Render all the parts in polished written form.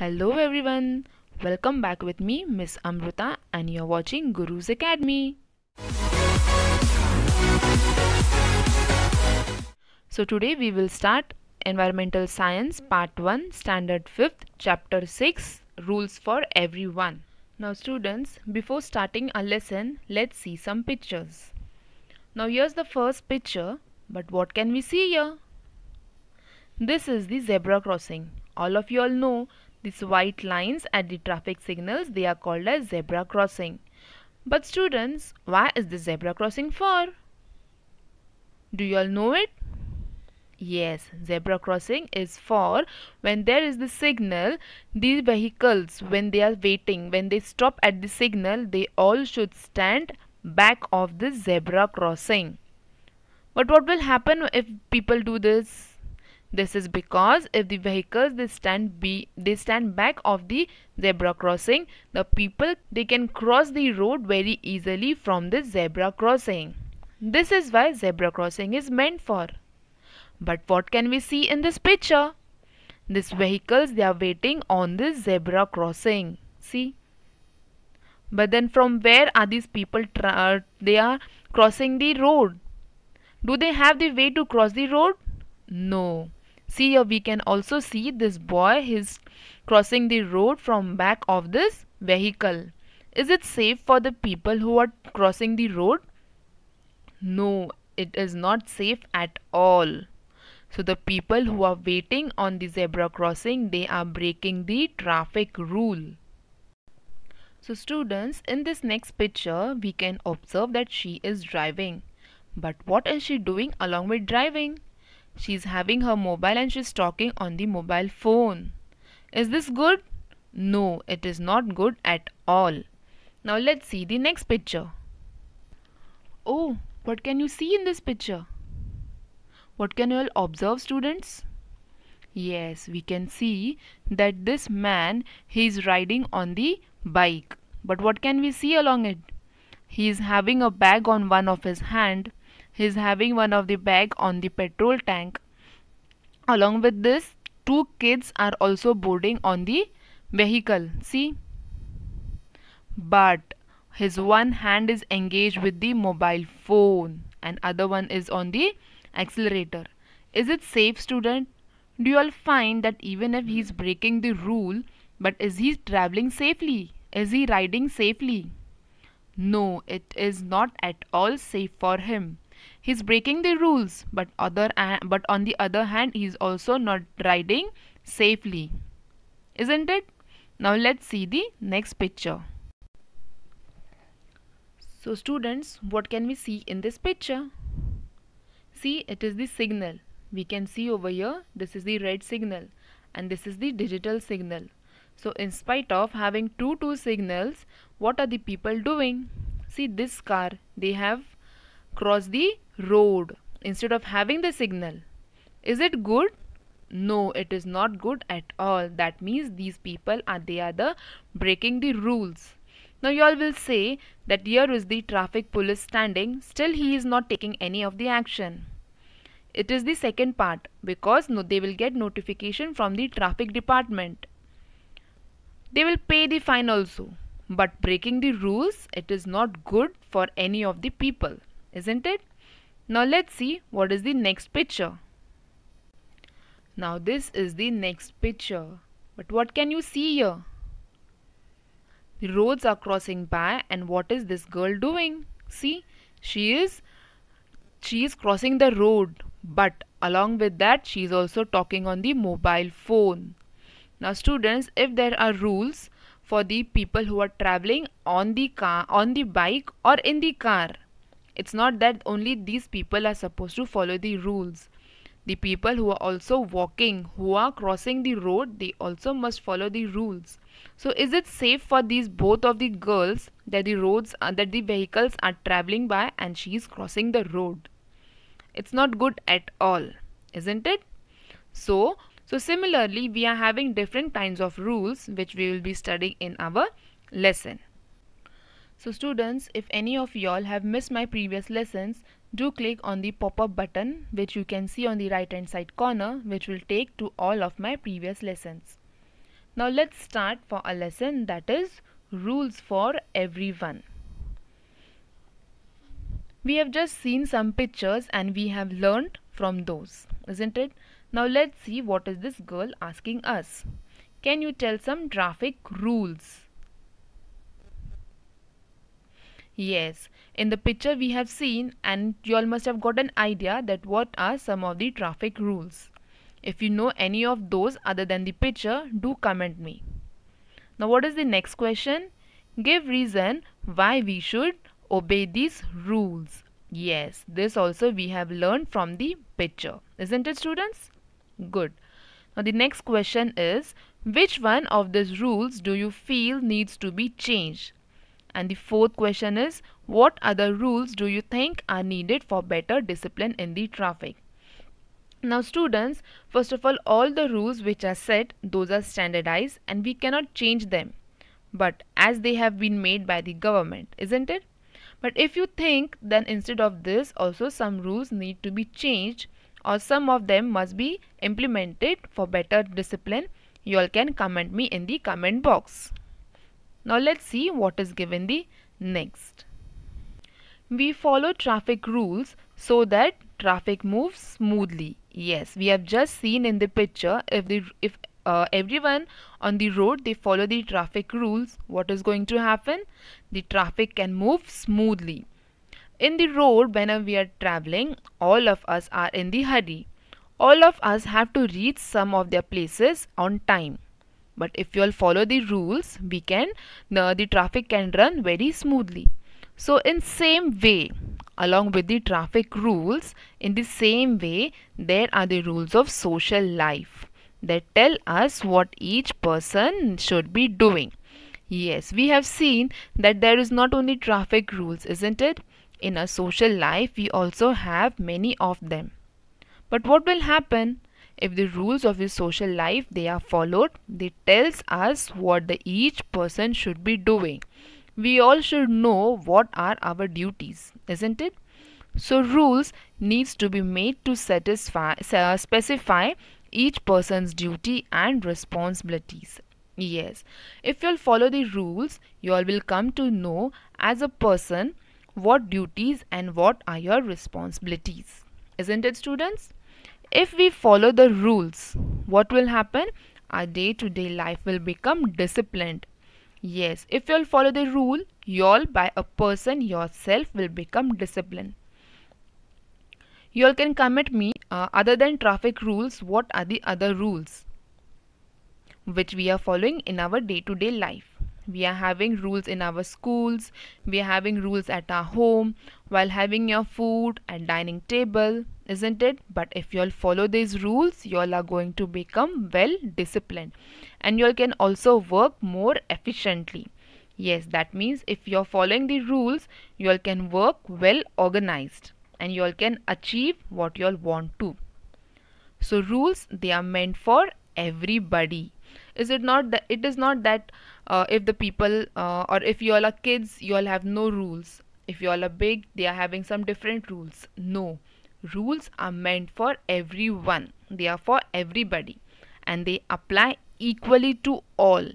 Hello everyone, welcome back with me Miss Amrita and you're watching Guru's Academy. So today we will start Environmental Science Part 1 Standard 5th Chapter 6 Rules for Everyone. Now students, before starting our lesson, let's see some pictures. Now here's the first picture, but what can we see here? This is the zebra crossing. All of you all know these white lines at the traffic signals, they are called as zebra crossing. But students, why is the zebra crossing for? Do you all know it? Yes, zebra crossing is for when there is the signal, these vehicles when they are waiting, when they stop at the signal, they all should stand back of the zebra crossing. But what will happen if people do this? This is because if the vehicles they stand back of the zebra crossing, the people they can cross the road very easily from the zebra crossing. This is why zebra crossing is meant for. But what can we see in this picture? These vehicles they are waiting on this zebra crossing. See? But then from where are these people they are crossing the road? Do they have the way to cross the road? No. See here we can also see this boy is crossing the road from back of this vehicle. Is it safe for the people who are crossing the road? No, it is not safe at all. So the people who are waiting on the zebra crossing, they are breaking the traffic rule. So students, in this next picture, we can observe that she is driving. But what is she doing along with driving? She's having her mobile and she's talking on the mobile phone. Is this good? No, it is not good at all. Now let's see the next picture. Oh, what can you see in this picture? What can you all observe, students? Yes, we can see that this man, he is riding on the bike. But what can we see along it? He is having a bag on one of his hand. He is having one of the bag on the petrol tank. Along with this, two kids are also boarding on the vehicle. See? But his one hand is engaged with the mobile phone and other one is on the accelerator. Is it safe, student? Do you all find that even if he is breaking the rule, but is he traveling safely? Is he riding safely? No, it is not at all safe for him. He is breaking the rules, but on the other hand, he is also not riding safely. Isn't it? Now let's see the next picture. So students, what can we see in this picture? See, it is the signal. We can see over here, this is the red signal and this is the digital signal. So in spite of having two signals, what are the people doing? See, this car, they have crossed the road instead of having the signal. Is it good? No, it is not good at all. That means these people are breaking the rules. Now you all will say that here is the traffic police standing, still he is not taking any of the action. It is the second part because they will get notification from the traffic department. They will pay the fine also. But breaking the rules, it is not good for any of the people, isn't it? Now let's see what is the next picture. Now this is the next picture. But what can you see here? The roads are crossing by and what is this girl doing? See, she is crossing the road, but along with that she is also talking on the mobile phone. Now students, if there are rules for the people who are traveling on the bike or in the car, it's not that only these people are supposed to follow the rules. The people who are also walking, who are crossing the road, they also must follow the rules. So is it safe for these both of the girls that the vehicles are traveling by and she is crossing the road? It's not good at all, isn't it? So similarly, we are having different kinds of rules which we will be studying in our lesson. So students, if any of y'all have missed my previous lessons, do click on the pop-up button which you can see on the right hand side corner, which will take to all of my previous lessons. Now let's start for a lesson, that is rules for everyone. We have just seen some pictures and we have learned from those, isn't it? Now let's see what is this girl asking us. Can you tell some traffic rules? Yes, in the picture we have seen, and you all must have got an idea that what are some of the traffic rules. If you know any of those other than the picture, do comment me. Now what is the next question? Give reason why we should obey these rules. Yes, this also we have learned from the picture. Isn't it, students? Good. Now the next question is, which one of these rules do you feel needs to be changed? And the fourth question is, what other rules do you think are needed for better discipline in the traffic? Now students, first of all the rules which are set, those are standardized and we cannot change them. But as they have been made by the government, isn't it? But if you think, then instead of this also some rules need to be changed, or some of them must be implemented for better discipline, you all can comment me in the comment box. Now let's see what is given the next. We follow traffic rules so that traffic moves smoothly. Yes, we have just seen in the picture, if everyone on the road they follow the traffic rules, what is going to happen? The traffic can move smoothly. In the road, whenever we are traveling, all of us are in the hurry. All of us have to reach some of their places on time. But if you all follow the rules, the traffic can run very smoothly. So in same way, along with the traffic rules, in the same way, there are the rules of social life that tell us what each person should be doing. Yes, we have seen that there is not only traffic rules, isn't it? In a social life, we also have many of them. But what will happen if the rules of the social life they are followed? They tells us what each person should be doing. We all should know what are our duties, isn't it? So rules needs to be made to specify each person's duty and responsibilities. Yes, if you'll follow the rules, you all will come to know as a person what duties and what are your responsibilities. Isn't it, students? If we follow the rules, what will happen? Our day-to-day life will become disciplined. Yes, if you'll follow the rule, you'll by a person yourself will become disciplined. You all can comment me, other than traffic rules, what are the other rules which we are following in our day-to-day life? We are having rules in our schools, we are having rules at our home, while having your food at dining table, isn't it? But if you all follow these rules, you all are going to become well disciplined and you all can also work more efficiently. Yes, that means if you are following the rules, you all can work well organized and you all can achieve what you all want to. So rules, they are meant for everybody. Is it not that it is not that if the people or if you all are kids, you all have no rules. If you all are big, they are having some different rules. No, rules are meant for everyone. They are for everybody and they apply equally to all.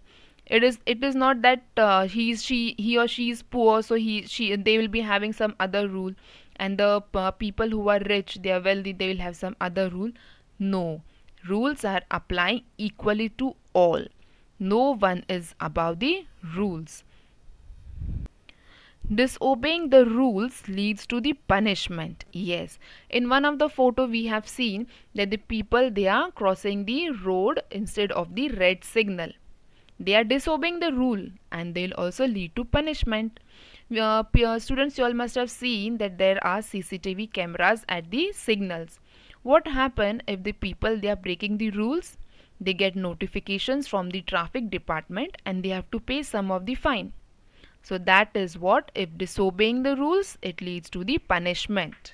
It is not that he or she is poor, so they will be having some other rule, and the people who are rich, they are wealthy, they will have some other rule. No, rules are applying equally to all. No one is above the rules. Disobeying the rules leads to the punishment. Yes, in one of the photo we have seen that the people, they are crossing the road instead of the red signal. They are disobeying the rule and they will also lead to punishment. Students, you all must have seen that there are CCTV cameras at the signals. What happen if the people, they are breaking the rules? They get notifications from the traffic department and they have to pay some of the fine. So that is what, if disobeying the rules, it leads to the punishment.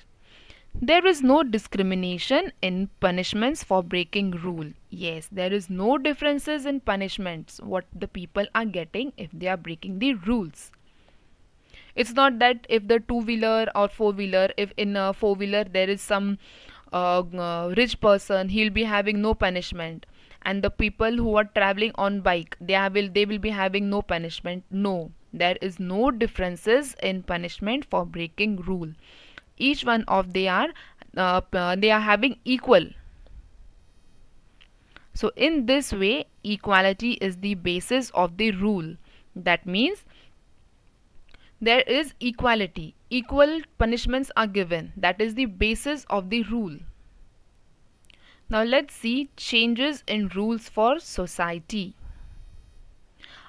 There is no discrimination in punishments for breaking rule. Yes, there is no differences in punishments what the people are getting if they are breaking the rules. It's not that if the two-wheeler or four-wheeler, if in a four-wheeler there is some rich person, he'll be having no punishment, and the people who are traveling on bike, they will be having no punishment. No, there is no differences in punishment for breaking rule. Each one of they are having equal. So in this way, equality is the basis of the rule. That means there is equality. Equal punishments are given. That is the basis of the rule. Now let's see changes in rules for society.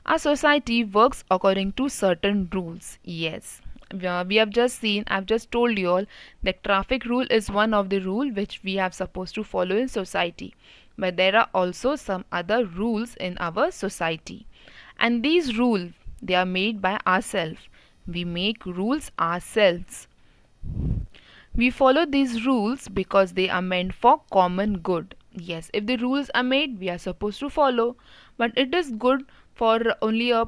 Our society works according to certain rules. Yes. We have just seen, I've just told you all that traffic rule is one of the rule which we have supposed to follow in society. But there are also some other rules in our society. And these rules, they are made by ourselves. We make rules ourselves. We follow these rules because they are meant for common good. Yes, if the rules are made, we are supposed to follow. But it is good for only a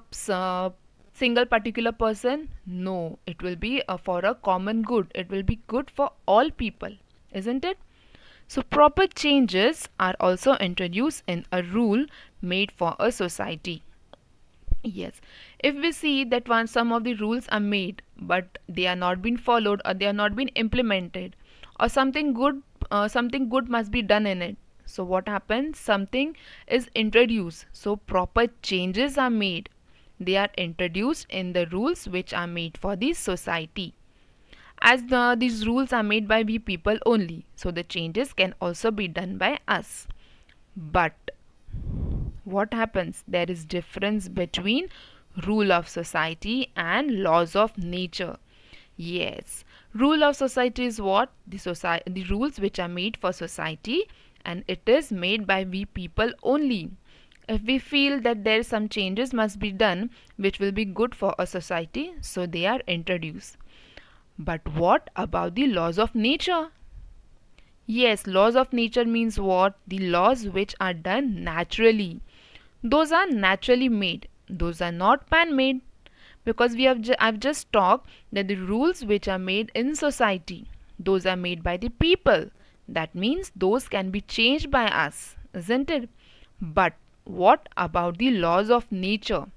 single particular person? No, it will be for a common good. It will be good for all people, isn't it? So proper changes are also introduced in a rule made for a society. Yes, if we see that once some of the rules are made but they are not being followed or they are not being implemented, or something good must be done in it. So what happens? Something is introduced. So proper changes are made. They are introduced in the rules which are made for the society. As these rules are made by we people only, so the changes can also be done by us. But what happens? There is difference between rule of society and laws of nature. Yes, rule of society is what? The rules which are made for society, and it is made by we people only. If we feel that there some changes must be done which will be good for a society, so they are introduced. But what about the laws of nature? Yes, laws of nature means what? The laws which are done naturally. Those are naturally made. Those are not man-made. Because I've just talked that the rules which are made in society, those are made by the people. That means those can be changed by us, isn't it? But what about the laws of nature?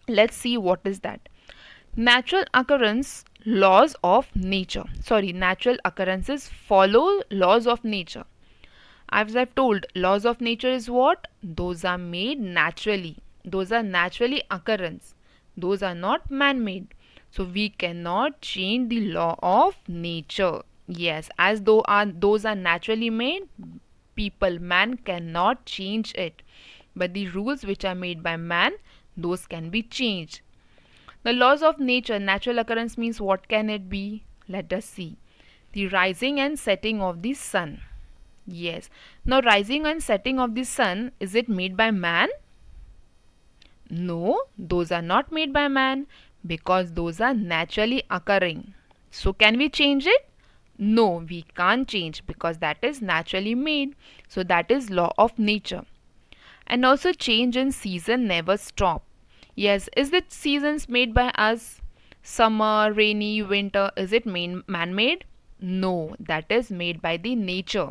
Let's see what is that. Natural occurrences follow laws of nature. As I've told, laws of nature is what? Those are made naturally. Those are naturally occurrence. Those are not man-made. So we cannot change the law of nature. Yes, as those are naturally made, man cannot change it. But the rules which are made by man, those can be changed. The laws of nature, natural occurrence means what can it be? Let us see. The rising and setting of the sun. Yes. Now rising and setting of the sun, is it made by man? No, those are not made by man because those are naturally occurring. So can we change it? No, we can't change because that is naturally made. So that is law of nature. And also change in season never stop. Yes, is the seasons made by us? Summer, rainy, winter, is it man-made? No, that is made by the nature.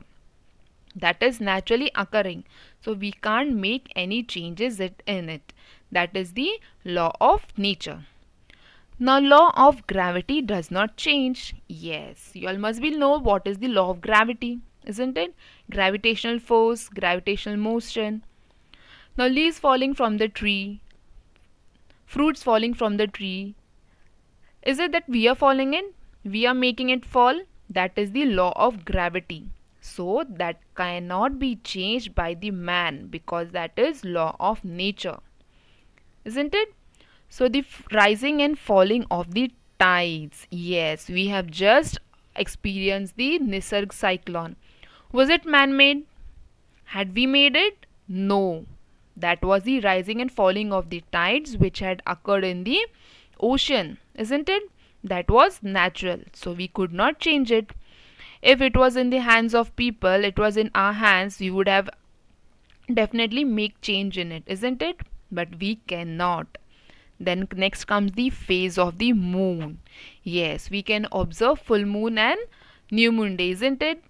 That is naturally occurring. So we can't make any changes in it. That is the law of nature. Now law of gravity does not change. Yes, you all must know what is the law of gravity, isn't it? Gravitational force, gravitational motion. Now leaves falling from the tree, fruits falling from the tree. Is it that we are falling in? We are making it fall? That is the law of gravity. So that cannot be changed by the man because that is law of nature. Isn't it? So the rising and falling of the tides. Yes, we have just experienced the Nisarg cyclone. Was it man-made? Had we made it? No. That was the rising and falling of the tides which had occurred in the ocean, isn't it? That was natural, so we could not change it. If it was in the hands of people, it was in our hands, we would have definitely make change in it, isn't it? But we cannot. Then next comes the phase of the moon. Yes, we can observe full moon and new moon day, isn't it?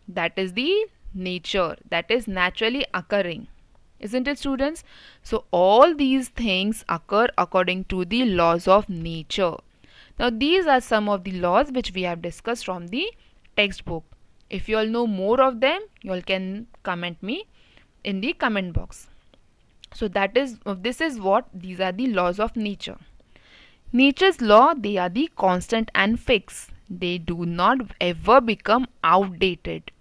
That is the nature, that is naturally occurring. Isn't it, students? So all these things occur according to the laws of nature. Now these are some of the laws which we have discussed from the textbook. If you all know more of them, you all can comment me in the comment box. So this is what these are the laws of nature. Nature's law, they are the constant and fixed. They do not ever become outdated.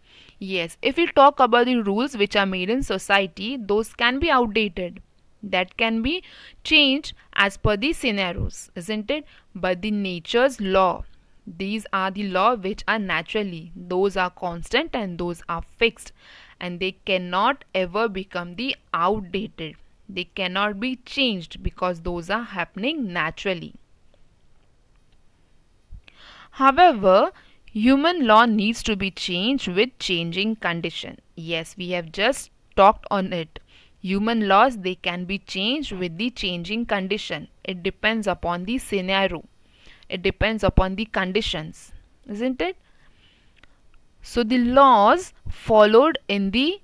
Yes, if we talk about the rules which are made in society, those can be outdated. That can be changed as per the scenarios, isn't it? But the nature's law, these are the law which are naturally, those are constant and those are fixed, and they cannot ever become the outdated. They cannot be changed because those are happening naturally. However, human law needs to be changed with changing condition. Yes, we have just talked on it. Human laws, they can be changed with the changing condition. It depends upon the scenario. It depends upon the conditions, isn't it? So the laws followed in the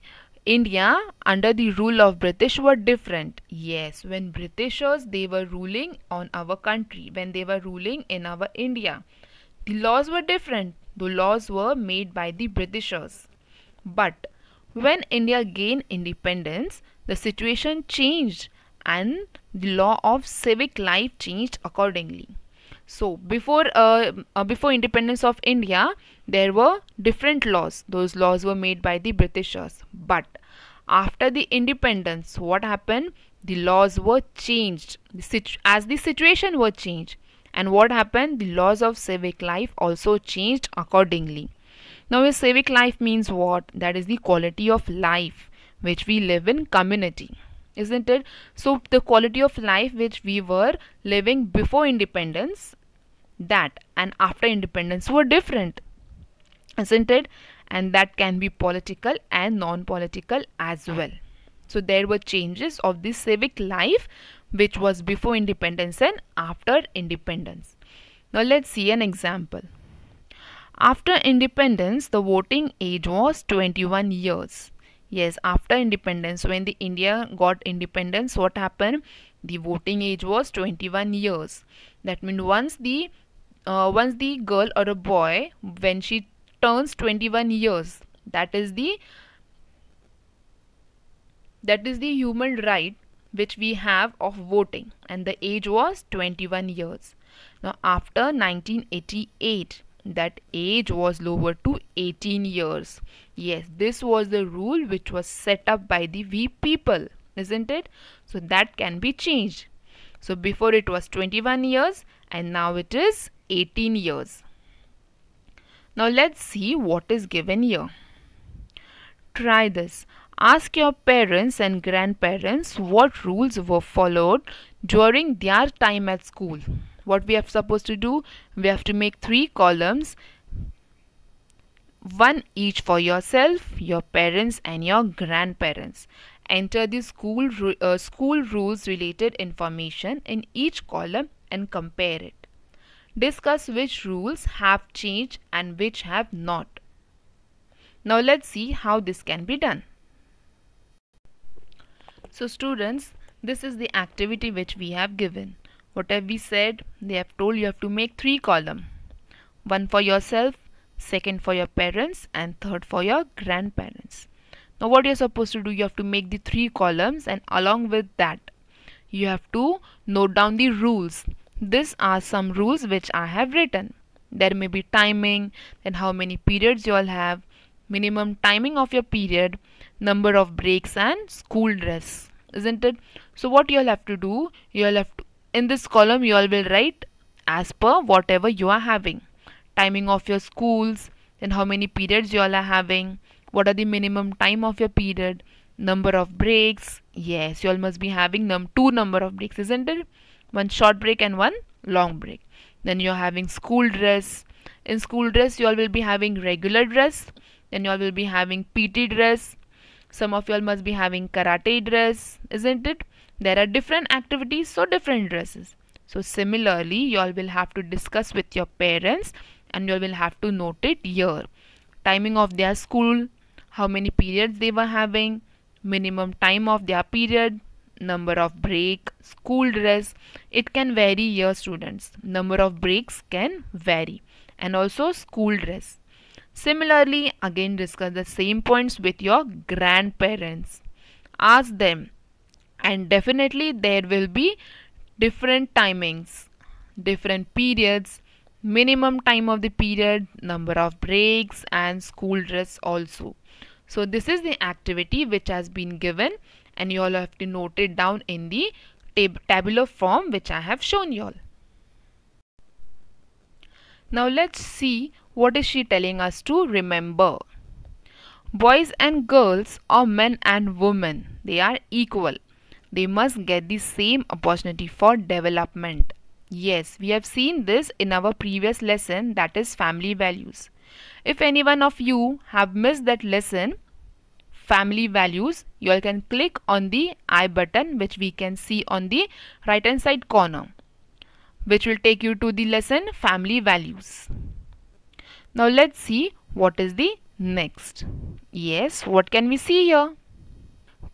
India under the rule of British were different. Yes, when Britishers, they were ruling on our country, when they were ruling in our India, the laws were different. The laws were made by the Britishers. But when India gained independence, the situation changed and the law of civic life changed accordingly. So before independence of India, there were different laws. Those laws were made by the Britishers. But after the independence, what happened? The laws were changed as the situation was changed. And what happened? The laws of civic life also changed accordingly. Now, a civic life means what? That is the quality of life which we live in community, isn't it? So, the quality of life which we were living before independence, that and after independence were different, isn't it? And that can be political and non-political as well. So there were changes of the civic life which was before independence and after independence. Now let's see an example. After independence, the voting age was 21 years. Yes, after independence, when the India got independence, what happened? The voting age was 21 years. That means once the girl or a boy, when she turns 21 years, that is the human right which we have of voting, and the age was 21 years. Now after 1988, that age was lowered to 18 years. Yes, this was the rule which was set up by the we people, isn't it? So that can be changed. So before it was 21 years and now it is 18 years. Now let's see what is given here. Try this. Ask your parents and grandparents what rules were followed during their time at school. What we are supposed to do? We have to make 3 columns, one each for yourself, your parents and your grandparents. Enter the school rules related information in each column and compare it. Discuss which rules have changed and which have not. Now let's see how this can be done. So students, this is the activity which we have given. What have we said? They have told you have to make 3 columns. One for yourself, second for your parents and third for your grandparents. Now what you're supposed to do, you have to make the 3 columns and along with that, you have to note down the rules. These are some rules which I have written. There may be timing, then how many periods you all have, minimum timing of your period, number of breaks and school dress, isn't it? So what you all have to do, you all have to, in this column you all will write as per whatever you are having. Timing of your schools, then how many periods you all are having, what are the minimum time of your period, number of breaks. Yes, you all must be having 2 number of breaks, isn't it? One short break and one long break. Then you're having school dress. In school dress you all will be having regular dress, then you all will be having PT dress. Some of you all must be having karate dress, isn't it? There are different activities, so different dresses. So similarly, you all will have to discuss with your parents and you all will have to note it here. Timing of their school, how many periods they were having, minimum time of their period, number of break, school dress. It can vary here, students. Number of breaks can vary, and also school dress. Similarly, again discuss the same points with your grandparents. Ask them, and definitely there will be different timings, different periods, minimum time of the period, number of breaks, and school dress also. So this is the activity which has been given, and you all have to note it down in the tabular form which I have shown you all. Now let's see what is she telling us to remember. Boys and girls, or men and women, they are equal. They must get the same opportunity for development. Yes, we have seen this in our previous lesson, that is family values. If any one of you have missed that lesson, family values, you all can click on the I button which we can see on the right hand side corner, which will take you to the lesson family values. Now let's see what is the next. Yes, what can we see here?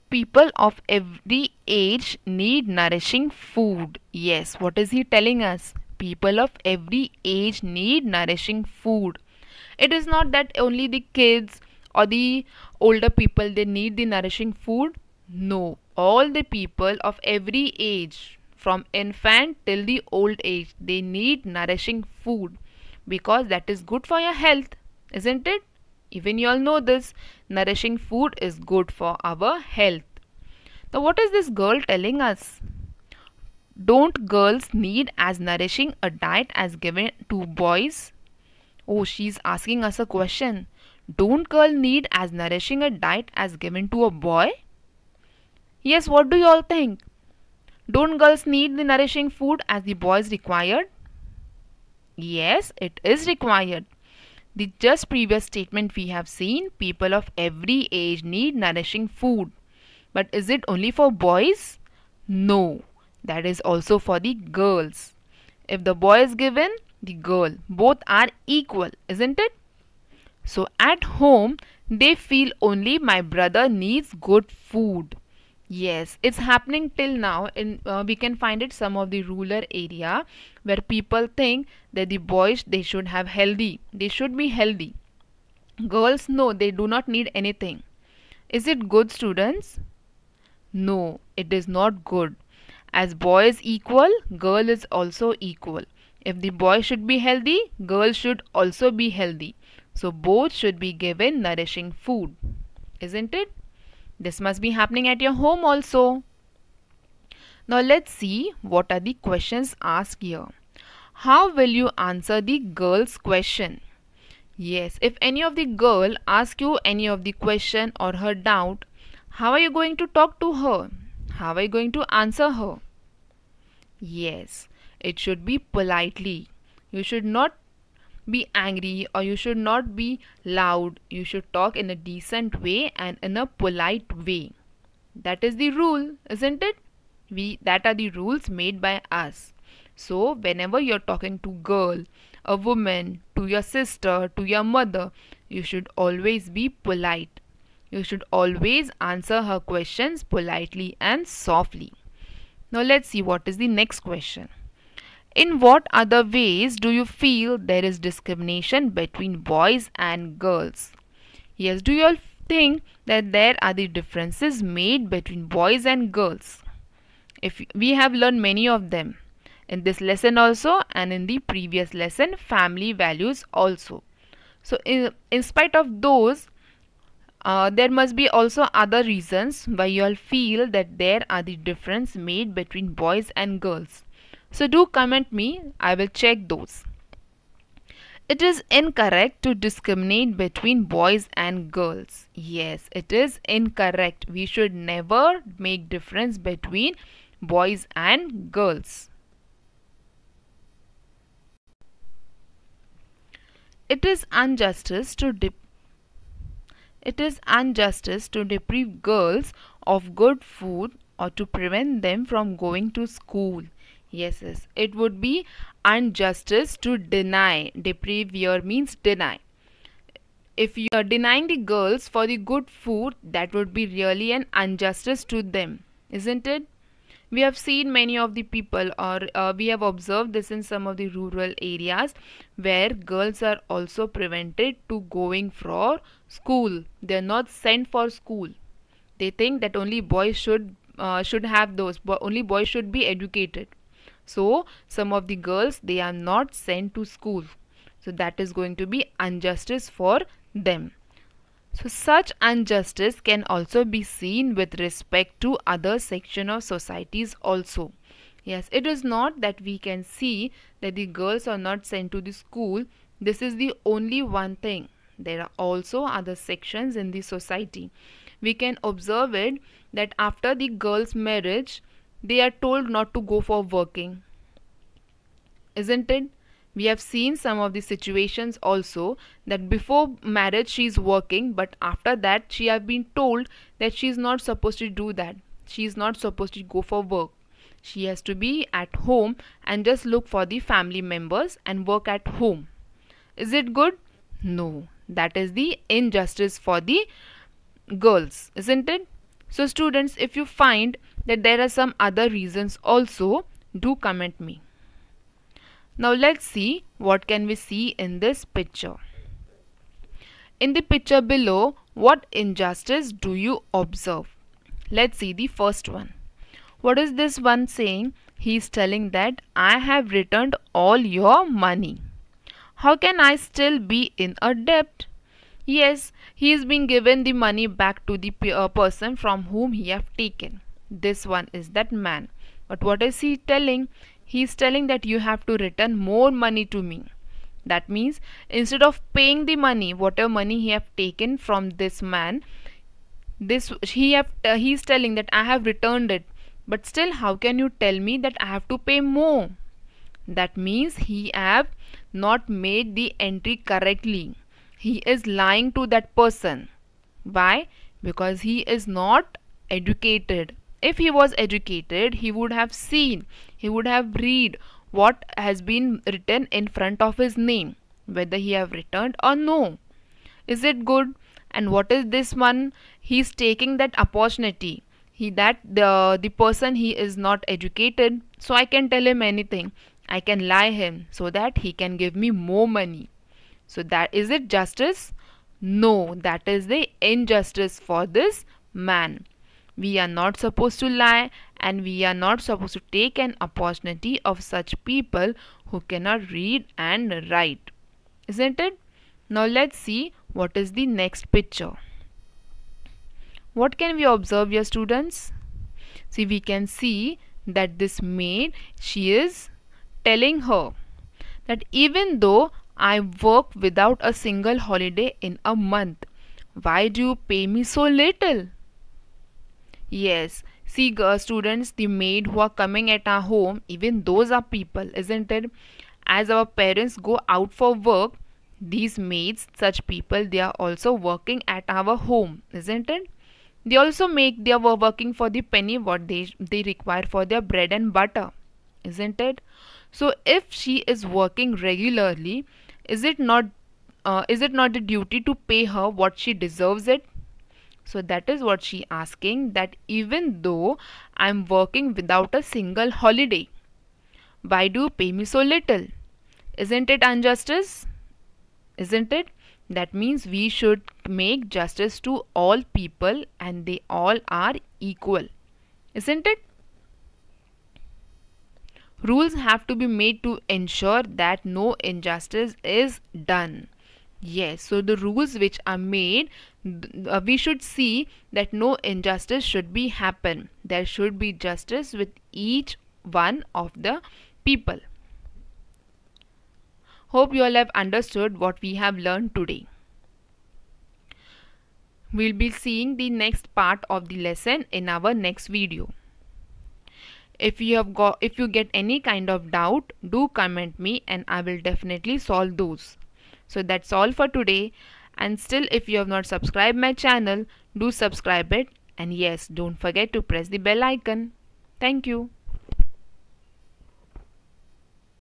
People of every age need nourishing food. Yes, what is he telling us? People of every age need nourishing food. It is not that only the kids or the older people they need the nourishing food. No, all the people of every age, from infant till the old age, they need nourishing food because that is good for your health, isn't it? Even you all know this, nourishing food is good for our health. Now what is this girl telling us? Don't girls need as nourishing a diet as given to boys? Oh, she's asking us a question. Don't girls need as nourishing a diet as given to a boy? Yes, what do you all think? Don't girls need the nourishing food as the boys required? Yes, it is required. The just previous statement we have seen, people of every age need nourishing food. But is it only for boys? No, that is also for the girls. If the boy is given, the girl, both are equal, isn't it? So at home, they feel only my brother needs good food. Yes, it's happening till now. We can find it some of the rural area where people think that the boys they should have healthy. They should be healthy. Girls, no, they do not need anything. Is it good, students? No, it is not good. As boy is equal, girl is also equal. If the boy should be healthy, girl should also be healthy. So both should be given nourishing food, isn't it? This must be happening at your home also. Now let's see what are the questions asked here. How will you answer the girl's question? Yes, if any of the girl asks you any of the question or her doubt, how are you going to talk to her? How are you going to answer her? Yes, it should be politely. You should not be angry or you should not be loud. You should talk in a decent way and in a polite way. That is the rule, isn't it? That are the rules made by us. So whenever you're talking to girl, a woman, to your sister, to your mother, you should always be polite. You should always answer her questions politely and softly. Now let's see what is the next question. In what other ways do you feel there is discrimination between boys and girls? Yes, do you all think that there are the differences made between boys and girls? If we have learned many of them in this lesson also and in the previous lesson, family values also. So in spite of those, there must be also other reasons why you all feel that there are the difference made between boys and girls. So do comment me, I will check those. It is incorrect to discriminate between boys and girls. Yes, it is incorrect. We should never make difference between boys and girls. It is injustice to deprive girls of good food or to prevent them from going to school. Yes, it would be injustice to deny. Deprive here means deny. If you are denying the girls for the good food, that would be really an injustice to them, isn't it? We have seen many of the people, or we have observed this in some of the rural areas where girls are also prevented to going for school. They are not sent for school. They think that only boys should have those, but only boys should be educated. So some of the girls, they are not sent to school. So that is going to be injustice for them. So such injustice can also be seen with respect to other section of societies also. Yes, it is not that we can see that the girls are not sent to the school. This is the only one thing. There are also other sections in the society. We can observe it that after the girls' marriage, they are told not to go for working. Isn't it? We have seen some of the situations also that before marriage she is working, but after that she have been told that she is not supposed to do that. She is not supposed to go for work. She has to be at home and just look for the family members and work at home. Is it good? No. That is the injustice for the girls, isn't it? So students, if you find that there are some other reasons also, do comment me. Now let's see what can we see in this picture. In the picture below, what injustice do you observe? Let's see the first one. What is this one saying? He is telling that I have returned all your money. How can I still be in a debt? Yes, he is being given the money back to the person from whom he have taken. This one is that man. But what is he telling? He is telling that you have to return more money to me. That means instead of paying the money, whatever money he have taken from this man, he is telling that I have returned it. But still, how can you tell me that I have to pay more? That means he have not made the entry correctly. He is lying to that person. Why? Because he is not educated. If he was educated, he would have seen, he would have read what has been written in front of his name, whether he have returned or no. Is it good? And what is this one? He is taking that opportunity. The person, he is not educated, so I can tell him anything. I can lie him so that he can give me more money. So that is it justice? No, that is the injustice for this man. We are not supposed to lie, and we are not supposed to take an opportunity of such people who cannot read and write. Isn't it? Now let's see what is the next picture. What can we observe here, students? See, we can see that this maid, she is telling her that even though I work without a single holiday in a month, why do you pay me so little? Yes, see students, the maid who are coming at our home, even those are people, isn't it? As our parents go out for work, these maids, such people, they are also working at our home, isn't it? They also they are working for the penny what they require for their bread and butter, isn't it? So if she is working regularly, is it not the duty to pay her what she deserves it? So that is what she asking, that even though I am working without a single holiday, why do you pay me so little? Isn't it injustice? Isn't it? That means we should make justice to all people and they all are equal. Isn't it? Rules have to be made to ensure that no injustice is done. Yes, so the rules which are made, we should see that no injustice should be happen. There should be justice with each one of the people. Hope you all have understood what we have learned today. We'll be seeing the next part of the lesson in our next video. If you get any kind of doubt, do comment me and I will definitely solve those. So that's all for today, and still if you have not subscribed my channel, do subscribe it, and yes, don't forget to press the bell icon. Thank you.